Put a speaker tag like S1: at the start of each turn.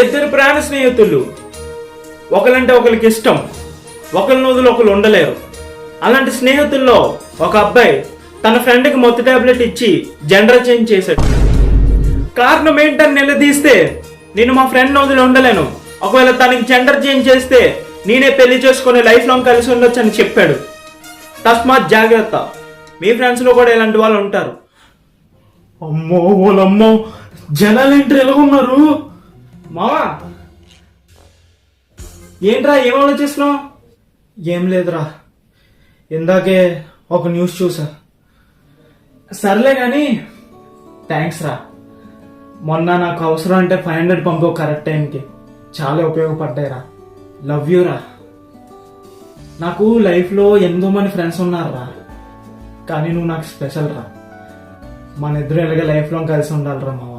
S1: ఇద్దరు ప్రాణ స్నేహితులు, ఒకరంటే ఒకరికి ఇష్టం, ఒకరి నోదులు ఒకరు ఉండలేరు. అలాంటి స్నేహితుల్లో ఒక అబ్బాయి తన ఫ్రెండ్కి మొత్తం టాబ్లెట్ ఇచ్చి జెండర్ చేంజ్ చేశాడు. కారణం ఏంటని నిలదీస్తే, నేను మా ఫ్రెండ్ నోదులు ఉండలేను, ఒకవేళ తనకి జెండర్ చేంజ్ చేస్తే నేనే పెళ్లి చేసుకుని లైఫ్ లాంగ్ కలిసి ఉండొచ్చు అని చెప్పాడు. తస్మాత్ జాగ్రత్త, మీ ఫ్రెండ్స్లో కూడా ఇలాంటి వాళ్ళు ఉంటారు.
S2: అమ్మో వాళ్ళమ్మో, జనాలు ఏంటి ఎలా ఉన్నారు?
S1: మావా ఏంట్రా, ఏం ఆలోచిస్తున్నావు?
S2: ఏం లేదురా, ఇందాకే ఒక న్యూస్ చూసా.
S1: సర్లే కానీ
S2: థ్యాంక్స్ రా, మొన్న నాకు అవసరం అంటే 500 పంపో కరెక్ట్ టైంకి, చాలా ఉపయోగపడ్డాయిరా. లవ్ యూ రా. నాకు లైఫ్లో ఎంతో మంది ఫ్రెండ్స్ ఉన్నారురా, కానీ నువ్వు నాకు స్పెషల్ రా. మన ఇద్దరు ఎలాగ లైఫ్ లాంగ్ కలిసి ఉండాలిరా మావా.